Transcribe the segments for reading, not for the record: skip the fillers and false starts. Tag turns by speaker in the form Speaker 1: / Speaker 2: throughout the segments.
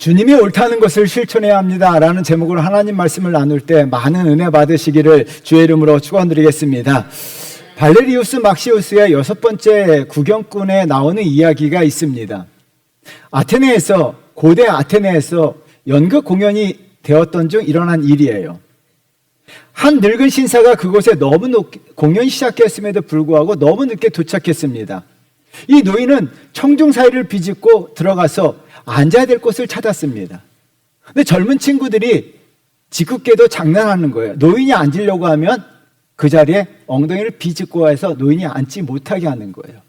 Speaker 1: 주님이 옳다는 것을 실천해야 합니다 라는 제목으로 하나님 말씀을 나눌 때 많은 은혜 받으시기를 주의 이름으로 축원드리겠습니다. 발레리우스 막시우스의 6번째 구경꾼에 나오는 이야기가 있습니다. 아테네에서, 고대 아테네에서 연극 공연이 되었던 중 일어난 일이에요. 한 늙은 신사가 그곳에 공연이 시작했음에도 불구하고 너무 늦게 도착했습니다. 이 노인은 청중 사이를 비집고 들어가서 앉아야 될 곳을 찾았습니다. 근데 젊은 친구들이 짓궂게도 장난하는 거예요. 노인이 앉으려고 하면 그 자리에 엉덩이를 비집고 해서 노인이 앉지 못하게 하는 거예요.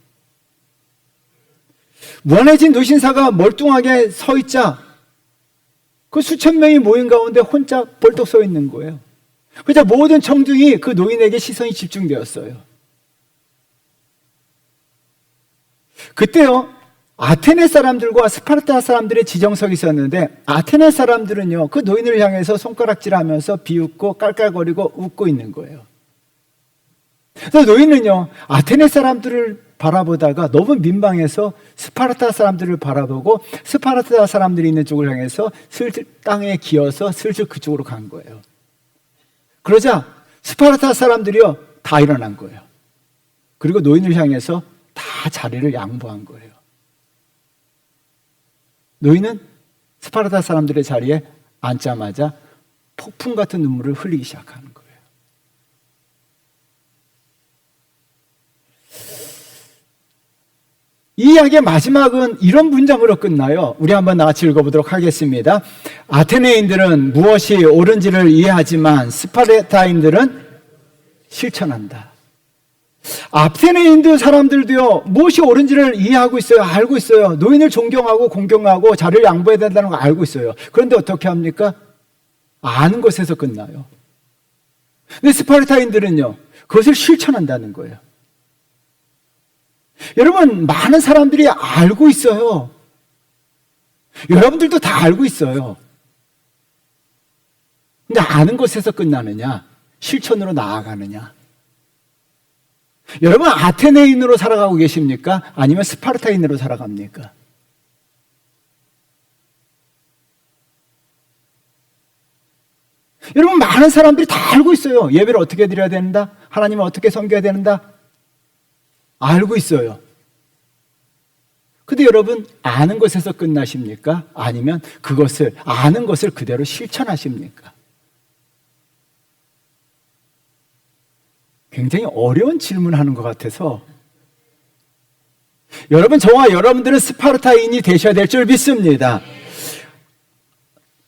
Speaker 1: 무한해진 노신사가 멀뚱하게 서 있자 그 수천 명이 모인 가운데 혼자 벌떡 서 있는 거예요. 그러자 모든 청중이 그 노인에게 시선이 집중되었어요. 그때요, 아테네 사람들과 스파르타 사람들의 지정석이 있었는데 아테네 사람들은요, 그 노인을 향해서 손가락질하면서 비웃고 깔깔거리고 웃고 있는 거예요. 그래서 노인은요, 아테네 사람들을 바라보다가 너무 민망해서 스파르타 사람들을 바라보고 스파르타 사람들이 있는 쪽을 향해서 슬슬 땅에 기어서 슬슬 그쪽으로 간 거예요. 그러자 스파르타 사람들이요, 다 일어난 거예요. 그리고 노인을 향해서 다 자리를 양보한 거예요. 노인은 스파르타 사람들의 자리에 앉자마자 폭풍 같은 눈물을 흘리기 시작하는 거예요. 이 이야기의 마지막은 이런 문장으로 끝나요. 우리 한번 같이 읽어보도록 하겠습니다. 아테네인들은 무엇이 옳은지를 이해하지만 스파르타인들은 실천한다. 아테네인들 사람들도요, 무엇이 옳은지를 이해하고 있어요. 알고 있어요. 노인을 존경하고 공경하고 자리를 양보해야 된다는 거 알고 있어요. 그런데 어떻게 합니까? 아는 것에서 끝나요. 근데 스파르타인들은요, 그것을 실천한다는 거예요. 여러분, 많은 사람들이 알고 있어요. 여러분들도 다 알고 있어요. 근데 아는 것에서 끝나느냐, 실천으로 나아가느냐. 여러분, 아테네인으로 살아가고 계십니까? 아니면 스파르타인으로 살아갑니까? 여러분, 많은 사람들이 다 알고 있어요. 예배를 어떻게 드려야 된다? 하나님을 어떻게 섬겨야 된다? 알고 있어요. 근데 여러분, 아는 것에서 끝나십니까? 아니면 그것을, 아는 것을 그대로 실천하십니까? 굉장히 어려운 질문을 하는 것 같아서 여러분, 저와 여러분들은 스파르타인이 되셔야 될 줄 믿습니다.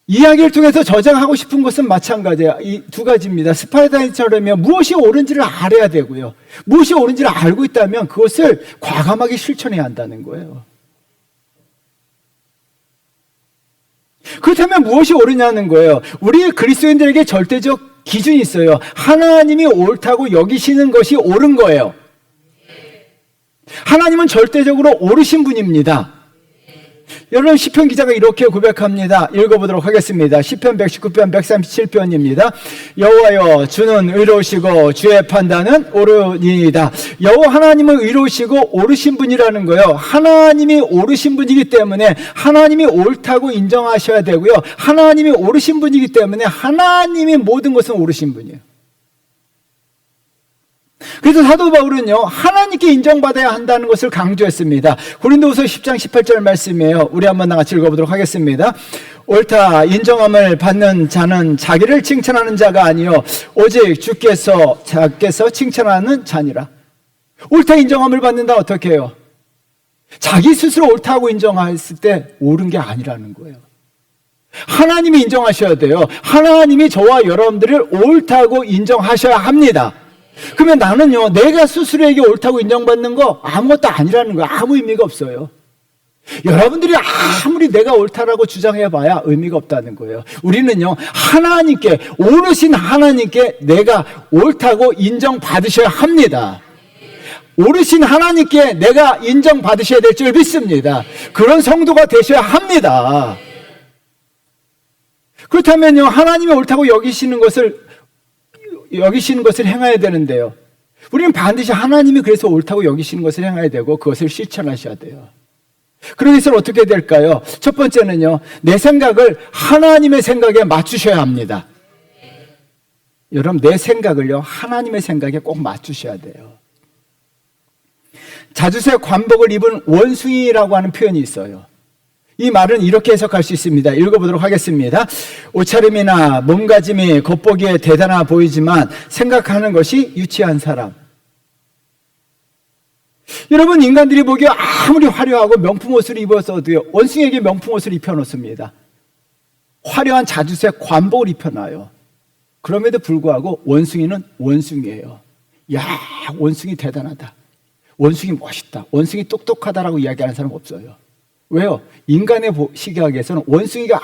Speaker 1: 이야기를 통해서 저장하고 싶은 것은 마찬가지예요. 이 두 가지입니다. 스파르타인처럼 무엇이 옳은지를 알아야 되고요, 무엇이 옳은지를 알고 있다면 그것을 과감하게 실천해야 한다는 거예요. 그렇다면 무엇이 옳으냐는 거예요. 우리 그리스도인들에게 절대적 기준이 있어요. 하나님이 옳다고 여기시는 것이 옳은 거예요. 하나님은 절대적으로 옳으신 분입니다. 여러분, 시편 기자가 이렇게 고백합니다. 읽어보도록 하겠습니다. 시편 119편 137편입니다. 여호와여, 주는 의로우시고 주의 판단은 옳으니이다. 여호와 하나님은 의로우시고 옳으신 분이라는 거예요. 하나님이 옳으신 분이기 때문에 하나님이 옳다고 인정하셔야 되고요, 하나님이 옳으신 분이기 때문에 하나님이 모든 것은 옳으신 분이에요. 그래서 사도 바울은요, 하나님께 인정받아야 한다는 것을 강조했습니다. 고린도후서 10장 18절 말씀이에요. 우리 한번 같이 읽어보도록 하겠습니다. 옳다 인정함을 받는 자는 자기를 칭찬하는 자가 아니요 오직 주께서 자께서 칭찬하는 자니라. 옳다 인정함을 받는다. 어떻게 해요? 자기 스스로 옳다고 인정했을 때 옳은 게 아니라는 거예요. 하나님이 인정하셔야 돼요. 하나님이 저와 여러분들을 옳다고 인정하셔야 합니다. 그러면 나는요, 내가 스스로에게 옳다고 인정받는 거 아무것도 아니라는 거예요. 아무 의미가 없어요. 여러분들이 아무리 내가 옳다라고 주장해봐야 의미가 없다는 거예요. 우리는요, 하나님께, 옳으신 하나님께 내가 옳다고 인정받으셔야 합니다. 옳으신 하나님께 내가 인정받으셔야 될 줄 믿습니다. 그런 성도가 되셔야 합니다. 그렇다면요, 하나님이 옳다고 여기시는 것을 행해야 되는데요, 우리는 반드시 하나님이 그래서 옳다고 여기시는 것을 행해야 되고 그것을 실천하셔야 돼요. 그러기 위해서는 어떻게 될까요? 첫 번째는요, 내 생각을 하나님의 생각에 맞추셔야 합니다. 여러분, 내 생각을요, 하나님의 생각에 꼭 맞추셔야 돼요. 자주새 관복을 입은 원숭이라고 하는 표현이 있어요. 이 말은 이렇게 해석할 수 있습니다. 읽어보도록 하겠습니다. 옷차림이나 몸가짐이 겉보기에 대단해 보이지만 생각하는 것이 유치한 사람. 여러분, 인간들이 보기에 아무리 화려하고 명품 옷을 입었어도요, 원숭이에게 명품 옷을 입혀놓습니다. 화려한 자주새 관복을 입혀놔요. 그럼에도 불구하고 원숭이는 원숭이에요. 야, 원숭이 대단하다, 원숭이 멋있다, 원숭이 똑똑하다라고 이야기하는 사람 없어요. 왜요? 인간의 시각에서는 원숭이가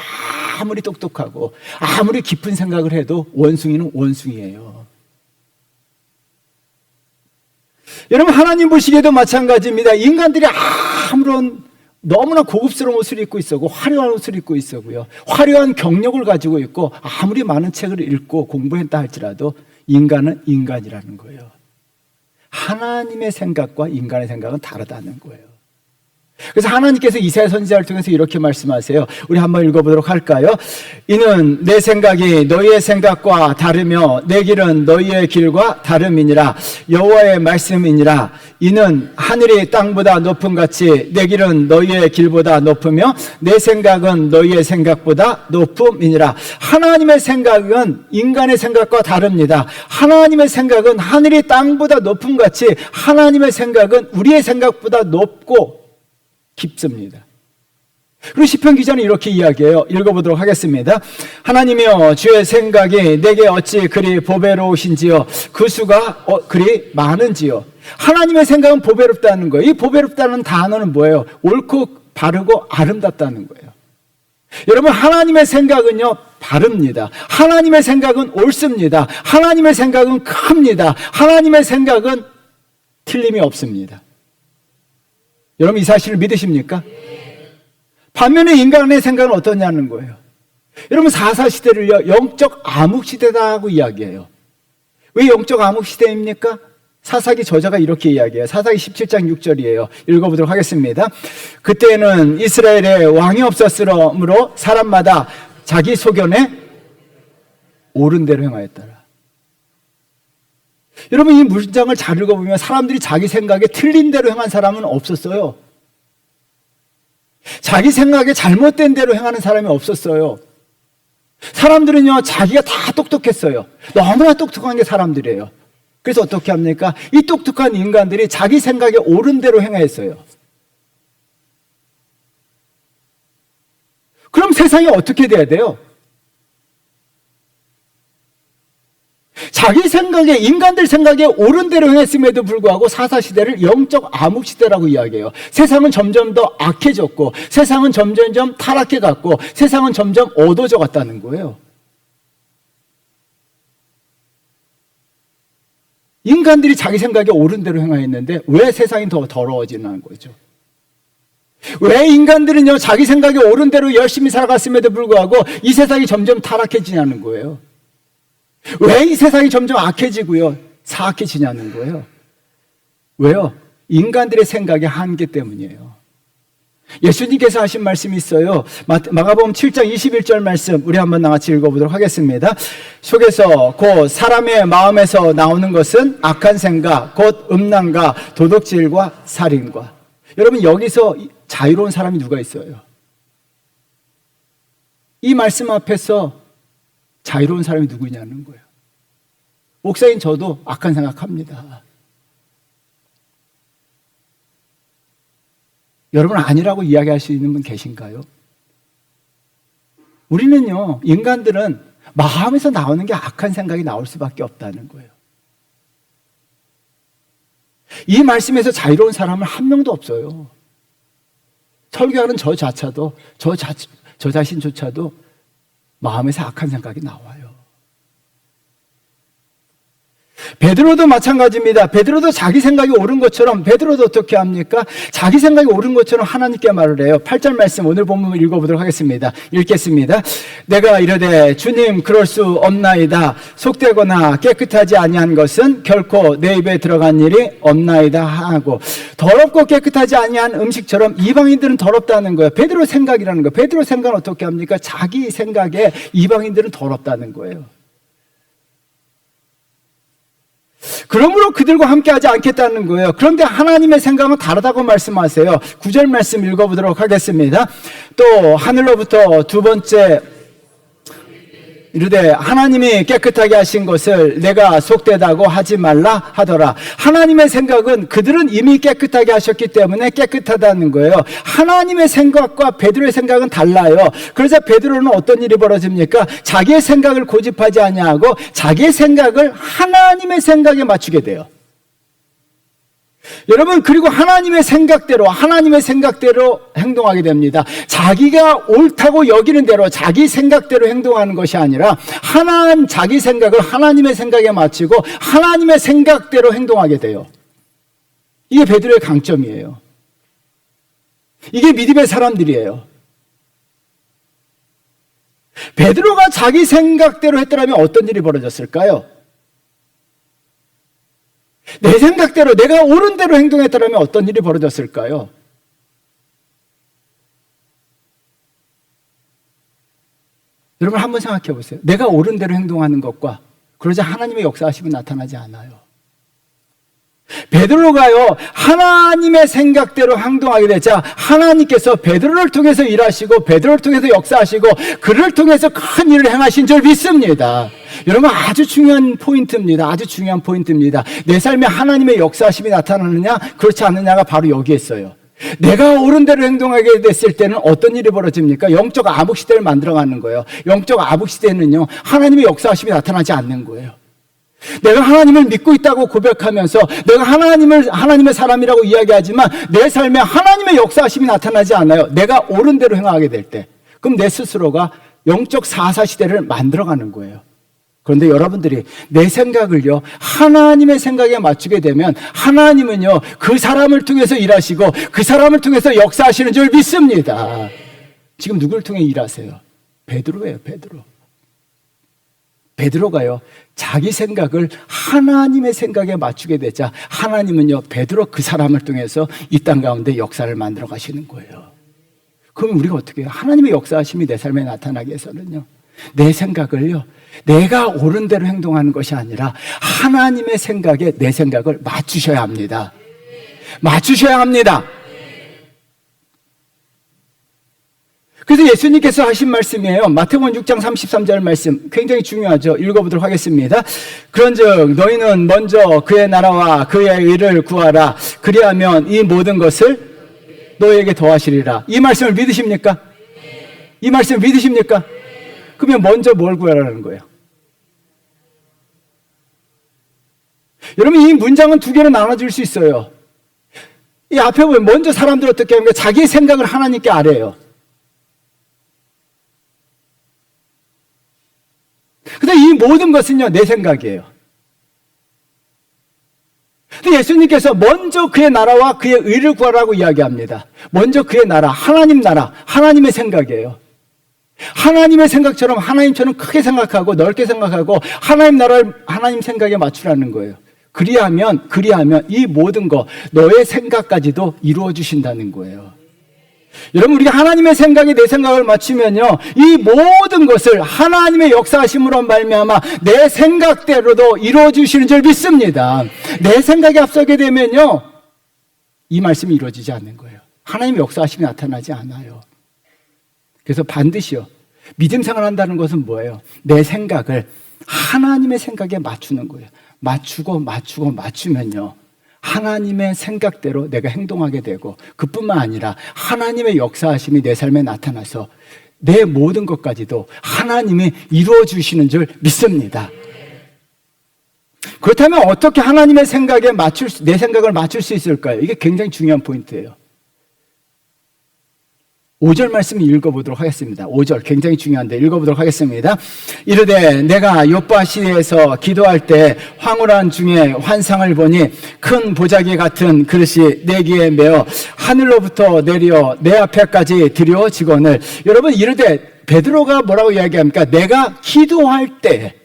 Speaker 1: 아무리 똑똑하고 아무리 깊은 생각을 해도 원숭이는 원숭이에요. 여러분, 하나님 보시기에도 마찬가지입니다. 인간들이 아무런 너무나 고급스러운 옷을 입고 있었고 화려한 옷을 입고 있었고요, 화려한 경력을 가지고 있고 아무리 많은 책을 읽고 공부했다 할지라도 인간은 인간이라는 거예요. 하나님의 생각과 인간의 생각은 다르다는 거예요. 그래서 하나님께서 이사야 선지자를 통해서 이렇게 말씀하세요. 우리 한번 읽어보도록 할까요? 이는 내 생각이 너희의 생각과 다르며 내 길은 너희의 길과 다름이니라. 여호와의 말씀이니라. 이는 하늘이 땅보다 높음 같이 내 길은 너희의 길보다 높으며 내 생각은 너희의 생각보다 높음이니라. 하나님의 생각은 인간의 생각과 다릅니다. 하나님의 생각은 하늘이 땅보다 높음 같이 하나님의 생각은 우리의 생각보다 높고 깊습니다. 그리고 시편 기자는 이렇게 이야기해요. 읽어보도록 하겠습니다. 하나님이여, 주의 생각이 내게 어찌 그리 보배로우신지요, 그 수가 그리 많은지요. 하나님의 생각은 보배롭다는 거예요. 이 보배롭다는 단어는 뭐예요? 옳고 바르고 아름답다는 거예요. 여러분, 하나님의 생각은요, 바릅니다. 하나님의 생각은 옳습니다. 하나님의 생각은 큽니다. 하나님의 생각은 틀림이 없습니다. 여러분, 이 사실을 믿으십니까? 반면에 인간의 생각은 어떠냐는 거예요. 여러분, 사사시대를요, 영적 암흑시대다고 이야기해요. 왜 영적 암흑시대입니까? 사사기 저자가 이렇게 이야기해요. 사사기 17장 6절이에요. 읽어보도록 하겠습니다. 그때는 이스라엘에 왕이 없었으므로 사람마다 자기 소견에 옳은 대로 행하였더라. 여러분, 이 문장을 잘 읽어보면 사람들이 자기 생각에 틀린 대로 행한 사람은 없었어요. 자기 생각에 잘못된 대로 행하는 사람이 없었어요. 사람들은요, 자기가 다 똑똑했어요. 너무나 똑똑한 게 사람들이에요. 그래서 어떻게 합니까? 이 똑똑한 인간들이 자기 생각에 옳은 대로 행했어요. 그럼 세상이 어떻게 돼야 돼요? 자기 생각에, 인간들 생각에 옳은 대로 행했음에도 불구하고 사사시대를 영적 암흑시대라고 이야기해요. 세상은 점점 더 악해졌고 세상은 점점 타락해갔고 세상은 점점 어두워져 갔다는 거예요. 인간들이 자기 생각에 옳은 대로 행했는데 왜 세상이 더 더러워지는 거죠? 왜 인간들은요, 자기 생각에 옳은 대로 열심히 살아갔음에도 불구하고 이 세상이 점점 타락해지냐는 거예요. 왜 이 세상이 점점 악해지고요, 사악해지냐는 거예요. 왜요? 인간들의 생각의 한계 때문이에요. 예수님께서 하신 말씀이 있어요. 마가복음 7장 21절 말씀, 우리 한번 같이 읽어보도록 하겠습니다. 속에서 곧 사람의 마음에서 나오는 것은 악한 생각, 곧 음란과 도둑질과 살인과. 여러분, 여기서 자유로운 사람이 누가 있어요? 이 말씀 앞에서 자유로운 사람이 누구냐는 거예요. 목사인 저도 악한 생각합니다. 여러분, 아니라고 이야기할 수 있는 분 계신가요? 우리는요, 인간들은 마음에서 나오는 게 악한 생각이 나올 수밖에 없다는 거예요. 이 말씀에서 자유로운 사람은 한 명도 없어요. 설교하는 저 자신조차도 마음에서 악한 생각이 나와요. 베드로도 마찬가지입니다. 베드로도 자기 생각이 옳은 것처럼 베드로도 어떻게 합니까? 자기 생각이 옳은 것처럼 하나님께 말을 해요. 8절 말씀 오늘 본문 읽어보도록 하겠습니다. 읽겠습니다. 내가 이르되 주님 그럴 수 없나이다. 속되거나 깨끗하지 아니한 것은 결코 내 입에 들어간 일이 없나이다 하고, 더럽고 깨끗하지 아니한 음식처럼 이방인들은 더럽다는 거예요. 베드로 생각이라는 거예요. 베드로 생각은 어떻게 합니까? 자기 생각에 이방인들은 더럽다는 거예요. 그러므로 그들과 함께하지 않겠다는 거예요. 그런데 하나님의 생각은 다르다고 말씀하세요. 9절 말씀 읽어보도록 하겠습니다. 또 하늘로부터 두 번째 이르되 하나님이 깨끗하게 하신 것을 내가 속되다고 하지 말라 하더라. 하나님의 생각은 그들은 이미 깨끗하게 하셨기 때문에 깨끗하다는 거예요. 하나님의 생각과 베드로의 생각은 달라요. 그래서 베드로는 어떤 일이 벌어집니까? 자기의 생각을 고집하지 아니하고 자기의 생각을 하나님의 생각에 맞추게 돼요. 여러분, 그리고 하나님의 생각대로 행동하게 됩니다. 자기가 옳다고 여기는 대로 자기 생각대로 행동하는 것이 아니라 자기 생각을 하나님의 생각에 맞추고 하나님의 생각대로 행동하게 돼요. 이게 베드로의 강점이에요. 이게 믿음의 사람들이에요. 베드로가 자기 생각대로 했더라면 어떤 일이 벌어졌을까요? 내 생각대로, 내가 옳은 대로 행동했더라면 어떤 일이 벌어졌을까요? 여러분 한번 생각해 보세요. 내가 옳은 대로 행동하는 것과 그러자 하나님의 역사하심이 나타나지 않아요. 베드로가요, 하나님의 생각대로 행동하게 되자 하나님께서 베드로를 통해서 일하시고 베드로를 통해서 역사하시고 그를 통해서 큰 일을 행하신 줄 믿습니다. 여러분 아주 중요한 포인트입니다. 아주 중요한 포인트입니다. 내 삶에 하나님의 역사하심이 나타나느냐 그렇지 않느냐가 바로 여기에 있어요. 내가 옳은 대로 행동하게 됐을 때는 어떤 일이 벌어집니까? 영적 암흑시대를 만들어가는 거예요. 영적 암흑시대는요, 하나님의 역사하심이 나타나지 않는 거예요. 내가 하나님을 믿고 있다고 고백하면서 내가 하나님의 사람이라고 이야기하지만 내 삶에 하나님의 역사하심이 나타나지 않아요. 내가 옳은 대로 행하게 될 때. 그럼 내 스스로가 영적 사사시대를 만들어가는 거예요. 그런데 여러분들이 내 생각을요, 하나님의 생각에 맞추게 되면 하나님은요, 그 사람을 통해서 일하시고 그 사람을 통해서 역사하시는 줄 믿습니다. 지금 누구를 통해 일하세요? 베드로예요, 베드로. 베드로가요, 자기 생각을 하나님의 생각에 맞추게 되자 하나님은요, 베드로 그 사람을 통해서 이 땅 가운데 역사를 만들어 가시는 거예요. 그럼 우리가 어떻게 해요? 하나님의 역사하심이 내 삶에 나타나기 위해서는요, 내 생각을요, 내가 옳은 대로 행동하는 것이 아니라 하나님의 생각에 내 생각을 맞추셔야 합니다. 맞추셔야 합니다. 그래서 예수님께서 하신 말씀이에요. 마태복음 6장 33절 말씀 굉장히 중요하죠. 읽어보도록 하겠습니다. 그런즉 너희는 먼저 그의 나라와 그의 의를 구하라. 그리하면 이 모든 것을 너희에게 더하시리라. 이 말씀을 믿으십니까? 이 말씀 믿으십니까? 그러면 먼저 뭘 구하라는 거예요? 여러분 이 문장은 두 개로 나눠질 수 있어요. 이 앞에 보면 먼저 사람들 어떻게 하는가? 자기 생각을 하나님께 아뢰요. 근데 이 모든 것은요, 내 생각이에요. 근데 예수님께서 먼저 그의 나라와 그의 의를 구하라고 이야기합니다. 먼저 그의 나라, 하나님의 생각이에요. 하나님의 생각처럼 하나님처럼 크게 생각하고 넓게 생각하고 하나님 나라를 하나님 생각에 맞추라는 거예요. 그리하면 이 모든 거, 너의 생각까지도 이루어 주신다는 거예요. 여러분 우리가 하나님의 생각에 내 생각을 맞추면요, 이 모든 것을 하나님의 역사하심으로 말미암아 내 생각대로도 이루어 주시는 줄 믿습니다. 내 생각에 앞서게 되면요, 이 말씀이 이루어지지 않는 거예요. 하나님의 역사하심이 나타나지 않아요. 그래서 반드시요, 믿음 생활한다는 것은 뭐예요? 내 생각을 하나님의 생각에 맞추는 거예요. 맞추면요, 하나님의 생각대로 내가 행동하게 되고, 그뿐만 아니라 하나님의 역사하심이 내 삶에 나타나서 내 모든 것까지도 하나님이 이루어 주시는 줄 믿습니다. 그렇다면 어떻게 하나님의 생각에 내 생각을 맞출 수 있을까요? 이게 굉장히 중요한 포인트예요. 5절 말씀 읽어보도록 하겠습니다. 5절 굉장히 중요한데 읽어보도록 하겠습니다. 이르되 내가 요빠 시내에서 기도할 때 황홀한 중에 환상을 보니 큰 보자기 같은 그릇이 내 귀에 메어 하늘로부터 내려 내 앞에까지 들여지거늘. 여러분, 이르되 베드로가 뭐라고 이야기합니까? 내가 기도할 때.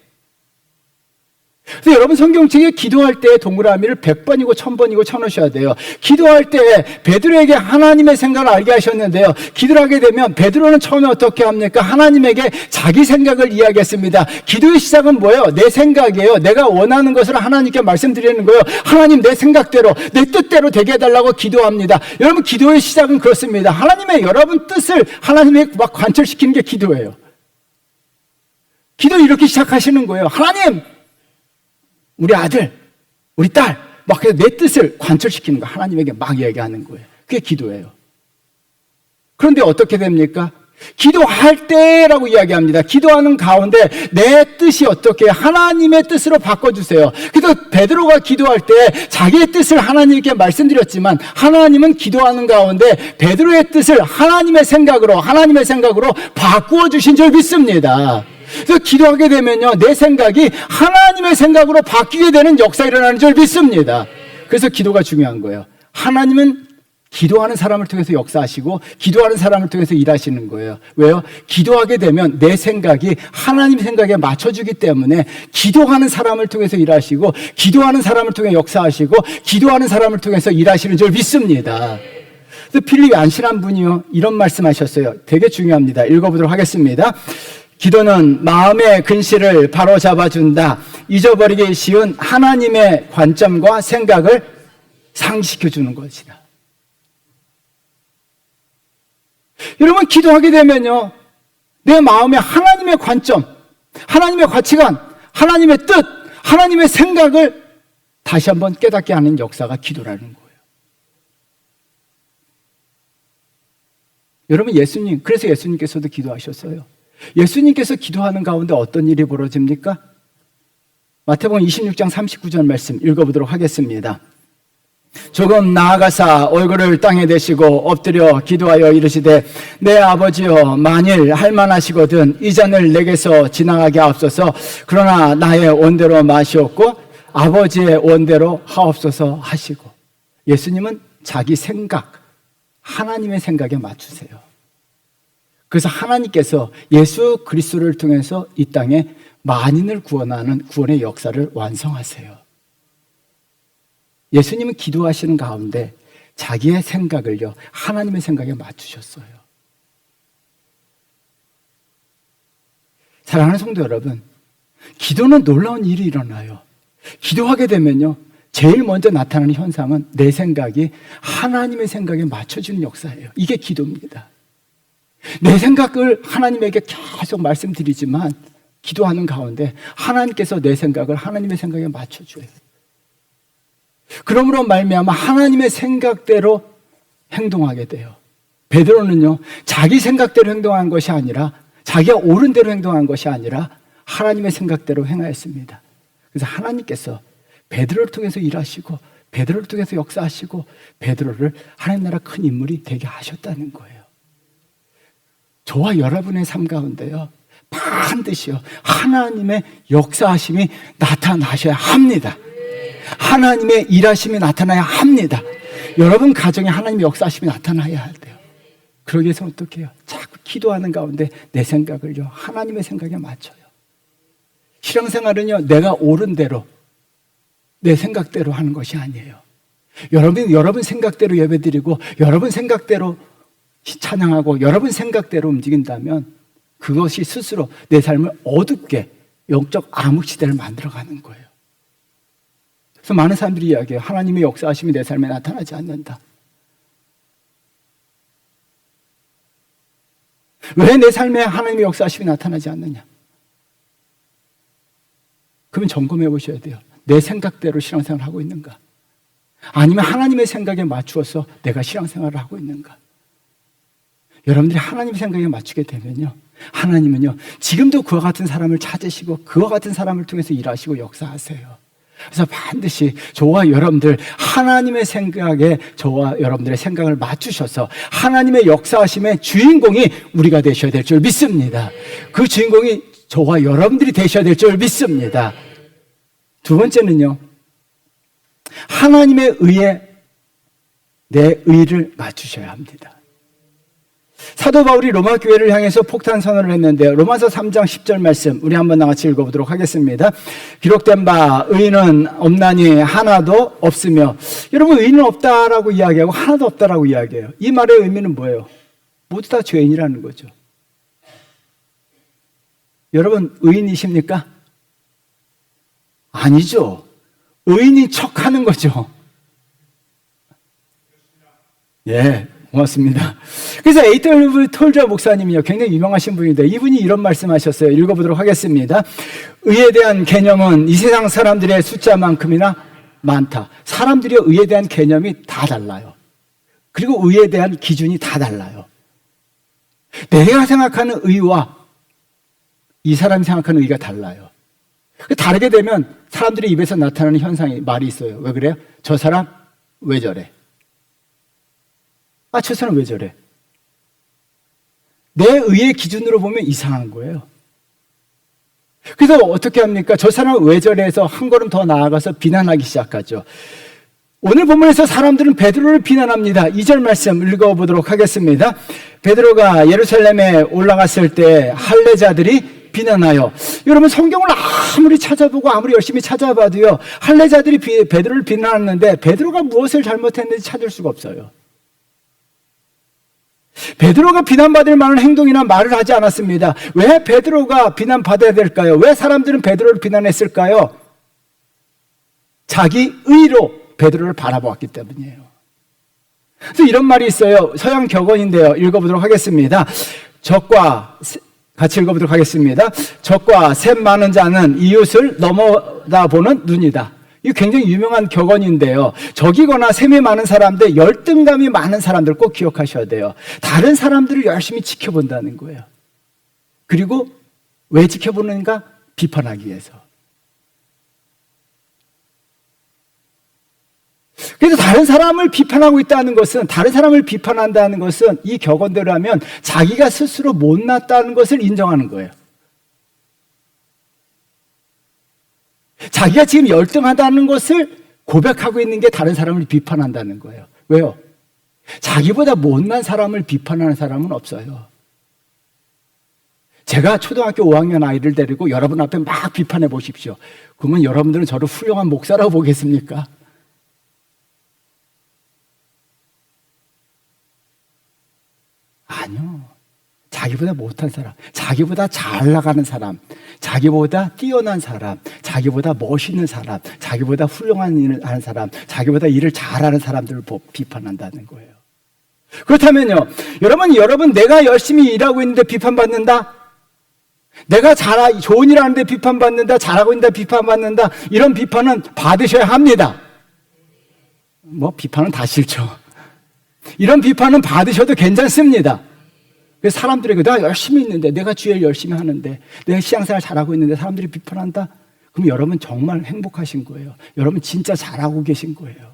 Speaker 1: 그래서 여러분, 성경책에 기도할 때 동그라미를 100번이고 1000번이고 쳐놓으셔야 돼요. 기도할 때 베드로에게 하나님의 생각을 알게 하셨는데요, 기도를 하게 되면 베드로는 처음에 어떻게 합니까? 하나님에게 자기 생각을 이야기했습니다. 기도의 시작은 뭐예요? 내 생각이에요. 내가 원하는 것을 하나님께 말씀드리는 거예요. 하나님, 내 생각대로, 내 뜻대로 되게 해달라고 기도합니다. 여러분, 기도의 시작은 그렇습니다. 하나님의 여러분 뜻을 하나님에게 막 관철시키는 게 기도예요. 기도 이렇게 시작하시는 거예요. 하나님, 우리 아들, 우리 딸, 막 내 뜻을 관철시키는 거, 하나님에게 막 이야기하는 거예요. 그게 기도예요. 그런데 어떻게 됩니까? 기도할 때라고 이야기합니다. 기도하는 가운데 내 뜻이 어떻게 하나님의 뜻으로 바꿔주세요. 그래서 베드로가 기도할 때 자기의 뜻을 하나님께 말씀드렸지만, 하나님은 기도하는 가운데 베드로의 뜻을 하나님의 생각으로 바꾸어 주신 줄 믿습니다. 그래서 기도하게 되면요, 내 생각이 하나님의 생각으로 바뀌게 되는 역사가 일어나는 줄 믿습니다. 그래서 기도가 중요한 거예요. 하나님은 기도하는 사람을 통해서 역사하시고 기도하는 사람을 통해서 일하시는 거예요. 왜요? 기도하게 되면 내 생각이 하나님 생각에 맞춰주기 때문에 기도하는 사람을 통해서 일하시고 기도하는 사람을 통해 역사하시고 기도하는 사람을 통해서 일하시는 줄 믿습니다. 그래서 필립이 안신한 분이요, 이런 말씀하셨어요. 되게 중요합니다. 읽어보도록 하겠습니다. 기도는 마음의 근실을 바로잡아준다. 잊어버리기 쉬운 하나님의 관점과 생각을 상기시켜주는 것이다. 여러분, 기도하게 되면요, 내 마음에 하나님의 관점, 하나님의 가치관, 하나님의 뜻, 하나님의 생각을 다시 한번 깨닫게 하는 역사가 기도라는 거예요. 여러분, 그래서 예수님께서도 기도하셨어요. 예수님께서 기도하는 가운데 어떤 일이 벌어집니까? 마태복음 26장 39절 말씀 읽어보도록 하겠습니다. 조금 나아가사 얼굴을 땅에 대시고 엎드려 기도하여 이르시되 내 아버지여, 만일 할만하시거든 이 잔을 내게서 지나가게 하옵소서. 그러나 나의 원대로 마시옵고 아버지의 원대로 하옵소서 하시고. 예수님은 자기 생각, 하나님의 생각에 맞추세요. 그래서 하나님께서 예수 그리스도를 통해서 이 땅에 만인을 구원하는 구원의 역사를 완성하세요. 예수님은 기도하시는 가운데 자기의 생각을요, 하나님의 생각에 맞추셨어요. 사랑하는 성도 여러분, 기도는 놀라운 일이 일어나요. 기도하게 되면요, 제일 먼저 나타나는 현상은 내 생각이 하나님의 생각에 맞춰지는 역사예요. 이게 기도입니다. 내 생각을 하나님에게 계속 말씀드리지만 기도하는 가운데 하나님께서 내 생각을 하나님의 생각에 맞춰줘요. 그러므로 말미암아 하나님의 생각대로 행동하게 돼요. 베드로는요, 자기 생각대로 행동한 것이 아니라, 자기가 옳은 대로 행동한 것이 아니라 하나님의 생각대로 행하였습니다. 그래서 하나님께서 베드로를 통해서 일하시고 베드로를 통해서 역사하시고 베드로를 하나님 나라 큰 인물이 되게 하셨다는 거예요. 저와 여러분의 삶 가운데요, 반드시요, 하나님의 역사하심이 나타나셔야 합니다. 하나님의 일하심이 나타나야 합니다. 여러분 가정에 하나님의 역사하심이 나타나야 돼요. 그러기 위해서 어떻게 해요? 자꾸 기도하는 가운데 내 생각을요, 하나님의 생각에 맞춰요. 신앙생활은요, 내가 옳은 대로, 내 생각대로 하는 것이 아니에요. 여러분 생각대로 예배드리고 여러분 생각대로 찬양하고 여러분 생각대로 움직인다면 그것이 스스로 내 삶을 어둡게 영적 암흑시대를 만들어가는 거예요. 그래서 많은 사람들이 이야기해요. 하나님의 역사하심이 내 삶에 나타나지 않는다. 왜 내 삶에 하나님의 역사하심이 나타나지 않느냐? 그러면 점검해 보셔야 돼요. 내 생각대로 신앙생활을 하고 있는가? 아니면 하나님의 생각에 맞추어서 내가 신앙생활을 하고 있는가? 여러분들이 하나님 생각에 맞추게 되면요, 하나님은요, 지금도 그와 같은 사람을 찾으시고 그와 같은 사람을 통해서 일하시고 역사하세요. 그래서 반드시 저와 여러분들 하나님의 생각에 저와 여러분들의 생각을 맞추셔서 하나님의 역사하심의 주인공이 우리가 되셔야 될 줄 믿습니다. 그 주인공이 저와 여러분들이 되셔야 될 줄 믿습니다. 두 번째는요, 하나님의 의에 내 의를 맞추셔야 합니다. 사도 바울이 로마 교회를 향해서 폭탄 선언을 했는데요. 로마서 3장 10절 말씀 우리 한번 같이 읽어보도록 하겠습니다. 기록된 바 의인은 없나니 하나도 없으며, 여러분 의인은 없다라고 이야기하고 하나도 없다라고 이야기해요. 이 말의 의미는 뭐예요? 모두 다 죄인이라는 거죠. 여러분 의인이십니까? 아니죠. 의인인 척하는 거죠. 예, 고맙습니다. 그래서 A.W. 톨저 목사님이요, 굉장히 유명하신 분인데 이분이 이런 말씀하셨어요. 읽어보도록 하겠습니다. 의에 대한 개념은 이 세상 사람들의 숫자만큼이나 많다. 사람들이 의에 대한 개념이 다 달라요. 그리고 의에 대한 기준이 다 달라요. 내가 생각하는 의와 이 사람이 생각하는 의가 달라요. 다르게 되면 사람들의 입에서 나타나는 현상이, 말이 있어요. 왜 그래요? 저 사람 왜 저래? 아, 저 사람 왜 저래? 내 의의 기준으로 보면 이상한 거예요. 그래서 어떻게 합니까? 저 사람은 왜 저래 해서 한 걸음 더 나아가서 비난하기 시작하죠. 오늘 본문에서 사람들은 베드로를 비난합니다. 2절 말씀 읽어보도록 하겠습니다. 베드로가 예루살렘에 올라갔을 때 할례자들이 비난하여, 여러분 성경을 아무리 찾아보고 아무리 열심히 찾아봐도요, 할례자들이 베드로를 비난하는데 베드로가 무엇을 잘못했는지 찾을 수가 없어요. 베드로가 비난받을 만한 행동이나 말을 하지 않았습니다. 왜 베드로가 비난받아야 될까요? 왜 사람들은 베드로를 비난했을까요? 자기 의로 베드로를 바라보았기 때문이에요. 그래서 이런 말이 있어요. 서양 격언인데요. 읽어보도록 하겠습니다. 같이 읽어보도록 하겠습니다. 적과 셈 많은 자는 이웃을 넘어다보는 눈이다. 이거 굉장히 유명한 격언인데요. 적이거나 셈이 많은 사람들, 열등감이 많은 사람들 꼭 기억하셔야 돼요. 다른 사람들을 열심히 지켜본다는 거예요. 그리고 왜 지켜보는가? 비판하기 위해서. 그래서 다른 사람을 비판하고 있다는 것은, 다른 사람을 비판한다는 것은 이 격언대로 하면 자기가 스스로 못났다는 것을 인정하는 거예요. 자기가 지금 열등하다는 것을 고백하고 있는 게 다른 사람을 비판한다는 거예요. 왜요? 자기보다 못난 사람을 비판하는 사람은 없어요. 제가 초등학교 5학년 아이를 데리고 여러분 앞에 막 비판해 보십시오. 그러면 여러분들은 저를 훌륭한 목사라고 보겠습니까? 아니요. 자기보다 못한 사람, 자기보다 잘 나가는 사람, 자기보다 뛰어난 사람, 자기보다 멋있는 사람, 자기보다 훌륭한 일을 하는 사람, 자기보다 일을 잘하는 사람들을 비판한다는 거예요. 그렇다면요, 여러분 내가 열심히 일하고 있는데 비판받는다? 내가 좋은 일 하는데 비판받는다? 잘하고 있는데 비판받는다? 이런 비판은 받으셔야 합니다. 뭐 비판은 다 싫죠. 이런 비판은 받으셔도 괜찮습니다. 그래서 사람들에게 내가 열심히 있는데, 내가 주일 열심히 하는데, 내가 신앙생활 잘하고 있는데 사람들이 비판한다? 그럼 여러분 정말 행복하신 거예요. 여러분 진짜 잘하고 계신 거예요.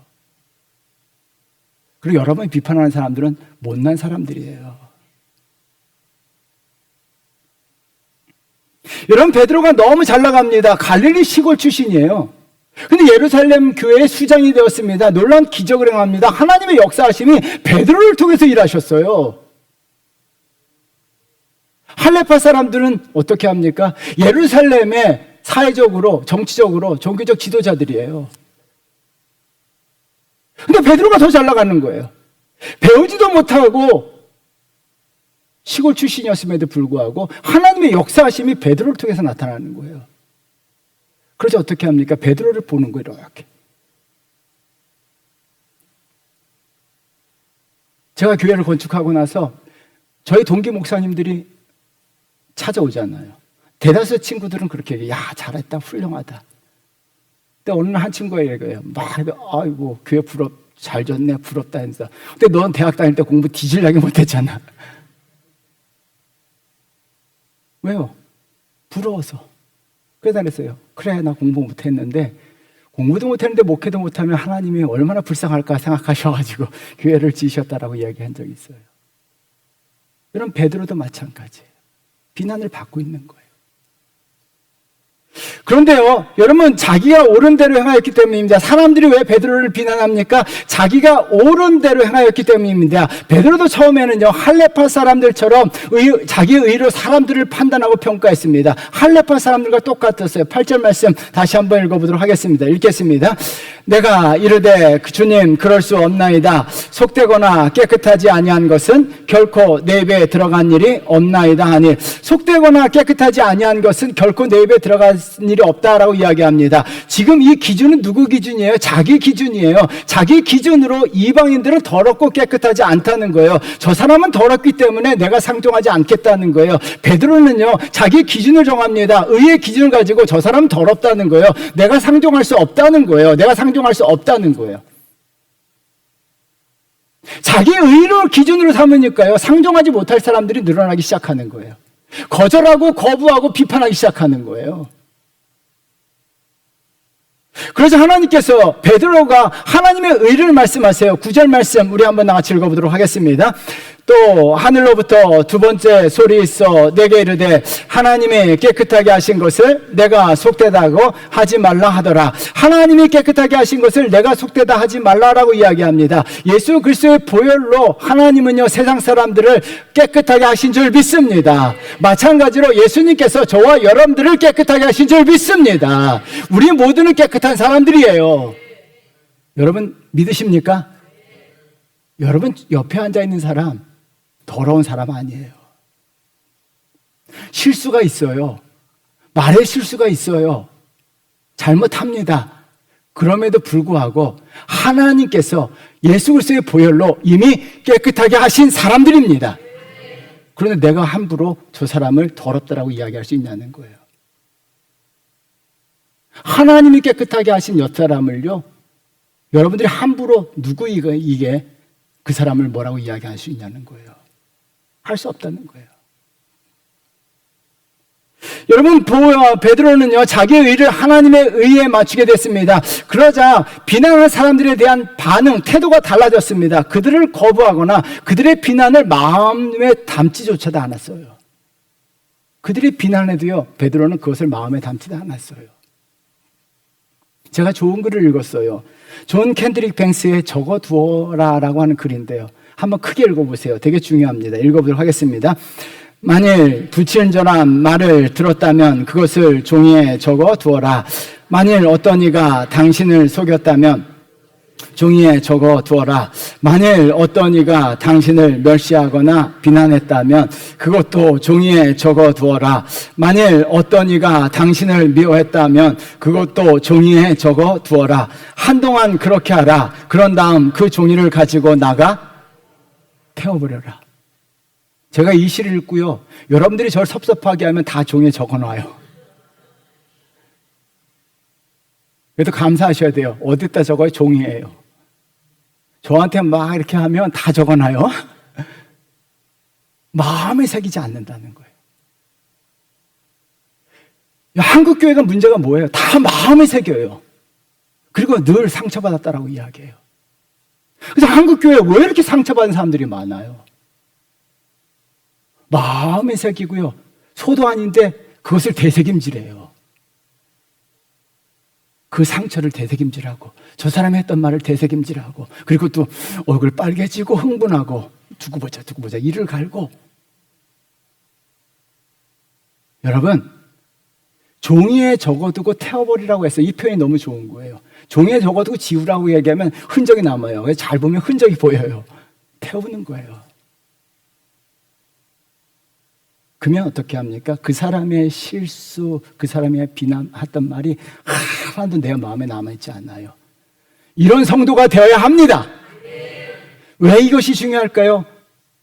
Speaker 1: 그리고 여러분이 비판하는 사람들은 못난 사람들이에요. 여러분 베드로가 너무 잘 나갑니다. 갈릴리 시골 출신이에요. 근데 예루살렘 교회의 수장이 되었습니다. 놀라운 기적을 행합니다. 하나님의 역사하심이 베드로를 통해서 일하셨어요. 할레파 사람들은 어떻게 합니까? 예루살렘의 사회적으로, 정치적으로, 종교적 지도자들이에요. 근데 베드로가 더 잘 나가는 거예요. 배우지도 못하고 시골 출신이었음에도 불구하고 하나님의 역사하심이 베드로를 통해서 나타나는 거예요. 그래서 어떻게 합니까? 베드로를 보는 거예요, 이렇게. 제가 교회를 건축하고 나서 저희 동기 목사님들이 찾아오잖아요. 대다수 친구들은 그렇게 얘기해요. 야, 잘했다, 훌륭하다. 근데 어느 날 한 친구가 얘기해요. 막, 아이고, 교회 잘 졌네, 부럽다 했어. 근데 넌 대학 다닐 때 공부 뒤질나게 못했잖아. 왜요? 부러워서. 그래서 그랬어요. 그래, 나 공부 못했는데 공부도 못했는데 목회도 못하면 하나님이 얼마나 불쌍할까 생각하셔가지고 교회를 지으셨다라고 이야기한 적이 있어요. 그럼 베드로도 마찬가지예요. 비난을 받고 있는 거예요. 그런데요, 여러분, 자기가 옳은 대로 행하였기 때문입니다. 사람들이 왜 베드로를 비난합니까? 자기가 옳은 대로 행하였기 때문입니다. 베드로도 처음에는요, 할레파 사람들처럼 자기의 의로 사람들을 판단하고 평가했습니다. 할레파 사람들과 똑같았어요. 8절 말씀 다시 한번 읽어보도록 하겠습니다. 읽겠습니다. 내가 이르되 주님 그럴 수 없나이다. 속되거나 깨끗하지 아니한 것은 결코 내 입에 들어간 일이 없나이다 하니, 속되거나 깨끗하지 아니한 것은 결코 내 입에 들어간 일이 없다라고 이야기합니다. 지금 이 기준은 누구 기준이에요? 자기 기준이에요. 자기 기준으로 이방인들은 더럽고 깨끗하지 않다는 거예요. 저 사람은 더럽기 때문에 내가 상종하지 않겠다는 거예요. 베드로는요, 자기 기준을 정합니다. 의의 기준을 가지고 저 사람은 더럽다는 거예요. 내가 상종할 수 없다는 거예요. 내가 상종할 수 없다는 거예요. 자기 의를 기준으로 삼으니까요, 상종하지 못할 사람들이 늘어나기 시작하는 거예요. 거절하고 거부하고 비판하기 시작하는 거예요. 그래서 하나님께서 베드로가 하나님의 의를 말씀하세요. 9절 말씀 우리 한번 같이 읽어보도록 하겠습니다. 또 하늘로부터 두 번째 소리 있어 내게 이르되 하나님이 깨끗하게 하신 것을 내가 속되다고 하지 말라 하더라. 하나님이 깨끗하게 하신 것을 내가 속되다 하지 말라라고 이야기합니다. 예수 그리스도의 보혈로 하나님은요, 세상 사람들을 깨끗하게 하신 줄 믿습니다. 마찬가지로 예수님께서 저와 여러분들을 깨끗하게 하신 줄 믿습니다. 우리 모두는 깨끗한 사람들이에요. 여러분 믿으십니까? 여러분 옆에 앉아있는 사람 더러운 사람 아니에요. 실수가 있어요. 말에 실수가 있어요. 잘못합니다. 그럼에도 불구하고 하나님께서 예수 그리스도의 보혈로 이미 깨끗하게 하신 사람들입니다. 그런데 내가 함부로 저 사람을 더럽다라고 이야기할 수 있냐는 거예요. 하나님이 깨끗하게 하신 옆 사람을요, 여러분들이 함부로 누구 이게 그 사람을 뭐라고 이야기할 수 있냐는 거예요. 할 수 없다는 거예요. 여러분, 베드로는요, 자기의 의를 하나님의 의에 맞추게 됐습니다. 그러자 비난하는 사람들에 대한 반응, 태도가 달라졌습니다. 그들을 거부하거나 그들의 비난을 마음에 담지조차도 않았어요. 그들이 비난해도요, 베드로는 그것을 마음에 담지도 않았어요. 제가 좋은 글을 읽었어요. 존 캔드릭 뱅스의 적어두어라라고 하는 글인데요. 한번 크게 읽어보세요. 되게 중요합니다. 읽어보도록 하겠습니다. 만일 불친절한 말을 들었다면 그것을 종이에 적어두어라. 만일 어떤 이가 당신을 속였다면 종이에 적어두어라. 만일 어떤 이가 당신을 멸시하거나 비난했다면 그것도 종이에 적어두어라. 만일 어떤 이가 당신을 미워했다면 그것도 종이에 적어두어라. 한동안 그렇게 하라. 그런 다음 그 종이를 가지고 나가 태워버려라. 제가 이 시를 읽고요, 여러분들이 저를 섭섭하게 하면 다 종이에 적어놔요. 그래도 감사하셔야 돼요. 어디다 적어요? 종이에요. 저한테 막 이렇게 하면 다 적어놔요. 마음에 새기지 않는다는 거예요. 한국 교회가 문제가 뭐예요? 다 마음에 새겨요. 그리고 늘 상처받았다라고 이야기해요. 그래서 한국 교회에 왜 이렇게 상처받은 사람들이 많아요? 마음에 새기고요, 소도 아닌데 그것을 되새김질해요. 그 상처를 되새김질하고 저 사람이 했던 말을 되새김질하고, 그리고 또 얼굴 빨개지고 흥분하고 두고 보자 이를 갈고. 여러분, 종이에 적어두고 태워버리라고 했어요. 이 표현이 너무 좋은 거예요. 종이에 적어두고 지우라고 얘기하면 흔적이 남아요. 잘 보면 흔적이 보여요. 태우는 거예요. 그러면 어떻게 합니까? 그 사람의 실수, 그 사람의 비난했던 말이 하나도 내 마음에 남아있지 않아요. 이런 성도가 되어야 합니다. 왜 이것이 중요할까요?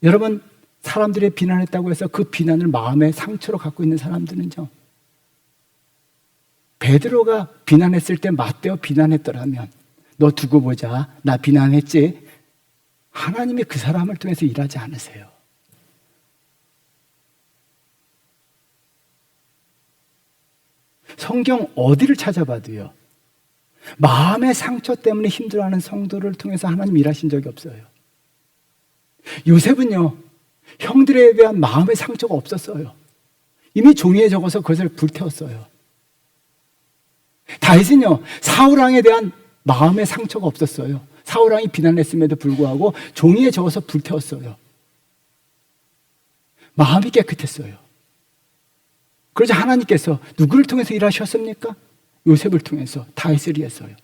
Speaker 1: 여러분, 사람들이 비난했다고 해서 그 비난을 마음의 상처로 갖고 있는 사람들은요, 베드로가 비난했을 때 맞대어 비난했더라면, 너 두고 보자, 나 비난했지, 하나님이 그 사람을 통해서 일하지 않으세요. 성경 어디를 찾아봐도요, 마음의 상처 때문에 힘들어하는 성도를 통해서 하나님 일하신 적이 없어요. 요셉은요, 형들에 대한 마음의 상처가 없었어요. 이미 종이에 적어서 그것을 불태웠어요. 다윗은요, 사울왕에 대한 마음의 상처가 없었어요. 사울왕이 비난했음에도 불구하고 종이에 적어서 불태웠어요. 마음이 깨끗했어요. 그러자 하나님께서 누구를 통해서 일하셨습니까? 요셉을 통해서, 다윗을 위해서요.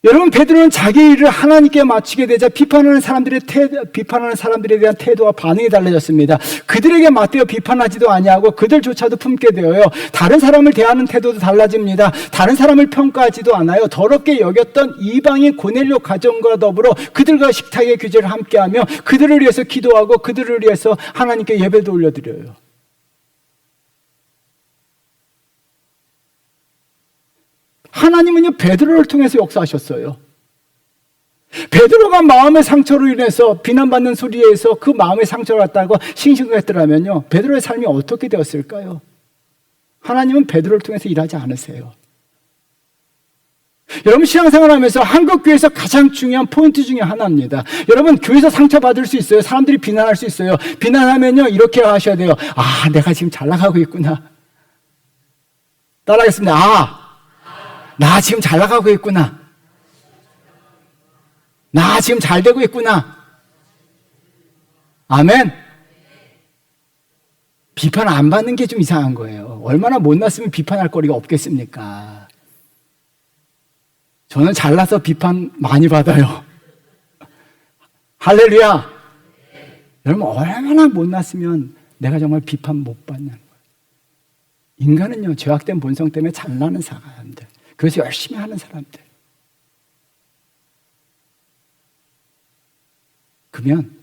Speaker 1: 여러분, 베드로는 자기 일을 하나님께 맞추게 되자 비판하는 사람들에 대한 태도와 반응이 달라졌습니다. 그들에게 맞대어 비판하지도 아니하고 그들조차도 품게 되어요. 다른 사람을 대하는 태도도 달라집니다. 다른 사람을 평가하지도 않아요. 더럽게 여겼던 이방인 고넬료 가정과 더불어 그들과 식탁의 규제를 함께하며 그들을 위해서 기도하고 그들을 위해서 하나님께 예배도 올려드려요. 하나님은요, 베드로를 통해서 역사하셨어요. 베드로가 마음의 상처로 인해서 비난받는 소리에서 그 마음의 상처를 갖다가 싱싱했더라면요, 베드로의 삶이 어떻게 되었을까요? 하나님은 베드로를 통해서 일하지 않으세요. 여러분, 신앙생활 하면서 한국교회에서 가장 중요한 포인트 중에 하나입니다. 여러분, 교회에서 상처받을 수 있어요. 사람들이 비난할 수 있어요. 비난하면요, 이렇게 하셔야 돼요. 아, 내가 지금 잘 나가고 있구나. 따라하겠습니다. 나 지금 잘 나가고 있구나. 나 지금 잘 되고 있구나. 아멘. 비판 안 받는 게 좀 이상한 거예요. 얼마나 못났으면 비판할 거리가 없겠습니까? 저는 잘나서 비판 많이 받아요. 할렐루야. 여러분, 얼마나 못났으면 내가 정말 비판 못 받는 거예요. 인간은요, 죄악된 본성 때문에 잘나는 사람들, 그래서 열심히 하는 사람들. 그러면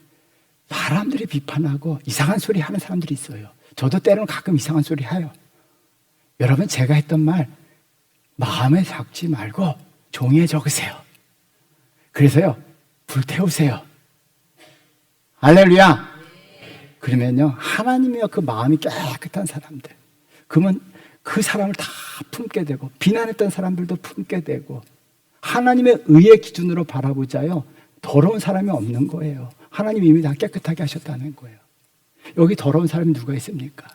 Speaker 1: 사람들이 비판하고 이상한 소리 하는 사람들이 있어요. 저도 때로는 가끔 이상한 소리 해요. 여러분, 제가 했던 말 마음에 적지 말고 종이에 적으세요. 그래서요, 불태우세요. 할렐루야. 그러면요, 하나님이요, 그 마음이 깨끗한 사람들, 그러면 그 사람을 다 품게 되고, 비난했던 사람들도 품게 되고, 하나님의 의의 기준으로 바라보자요, 더러운 사람이 없는 거예요. 하나님이 이미 다 깨끗하게 하셨다는 거예요. 여기 더러운 사람이 누가 있습니까?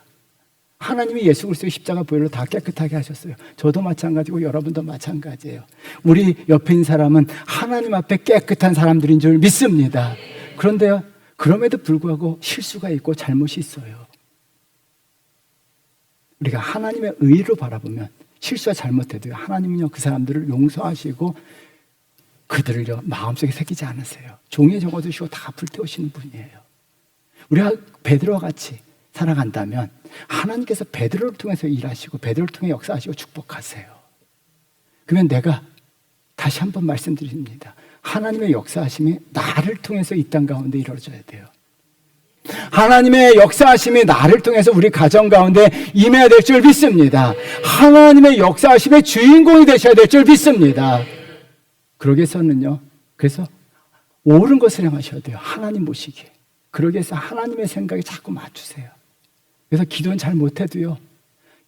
Speaker 1: 하나님이 예수 그리스도의 십자가 보혈로 다 깨끗하게 하셨어요. 저도 마찬가지고 여러분도 마찬가지예요. 우리 옆에 있는 사람은 하나님 앞에 깨끗한 사람들인 줄 믿습니다. 그런데요, 그럼에도 불구하고 실수가 있고 잘못이 있어요. 우리가 하나님의 의로 바라보면 실수와 잘못해도요, 하나님은요, 그 사람들을 용서하시고 그들을요, 마음속에 새기지 않으세요. 종이에 적어두시고 다 불태우시는 분이에요. 우리가 베드로와 같이 살아간다면 하나님께서 베드로를 통해서 일하시고 베드로를 통해 역사하시고 축복하세요. 그러면 내가 다시 한번 말씀드립니다. 하나님의 역사하심이 나를 통해서 이 땅 가운데 이루어져야 돼요. 하나님의 역사하심이 나를 통해서 우리 가정 가운데 임해야 될 줄 믿습니다. 하나님의 역사하심의 주인공이 되셔야 될 줄 믿습니다. 그러기 위해서는요, 그래서 옳은 것을 행하셔야 돼요. 하나님 모시기에. 그러기 위해서 하나님의 생각에 자꾸 맞추세요. 그래서 기도는 잘 못해도요,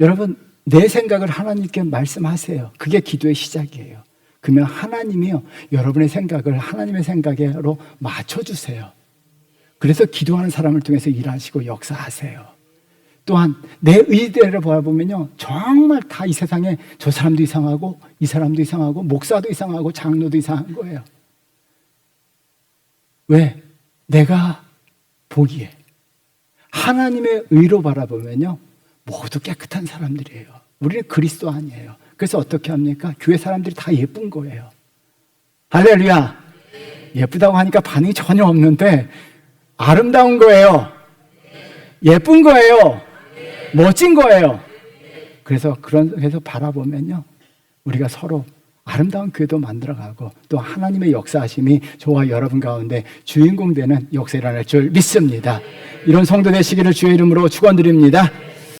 Speaker 1: 여러분, 내 생각을 하나님께 말씀하세요. 그게 기도의 시작이에요. 그러면 하나님이요, 여러분의 생각을 하나님의 생각으로 맞춰주세요. 그래서 기도하는 사람을 통해서 일하시고 역사하세요. 또한 내 의대를 바라보면요, 정말 다 이 세상에 저 사람도 이상하고 이 사람도 이상하고 목사도 이상하고 장로도 이상한 거예요. 왜? 내가 보기에 하나님의 의로 바라보면요, 모두 깨끗한 사람들이에요. 우리는 그리스도 아니에요. 그래서 어떻게 합니까? 교회 사람들이 다 예쁜 거예요. 할렐루야. 예쁘다고 하니까 반응이 전혀 없는데 아름다운 거예요. 예쁜 거예요. 멋진 거예요. 그래서 그래서 바라보면요, 우리가 서로 아름다운 교회도 만들어가고 또 하나님의 역사하심이 저와 여러분 가운데 주인공 되는 역사를 할 줄 믿습니다. 이런 성도 되시기를 주의 이름으로 축원드립니다.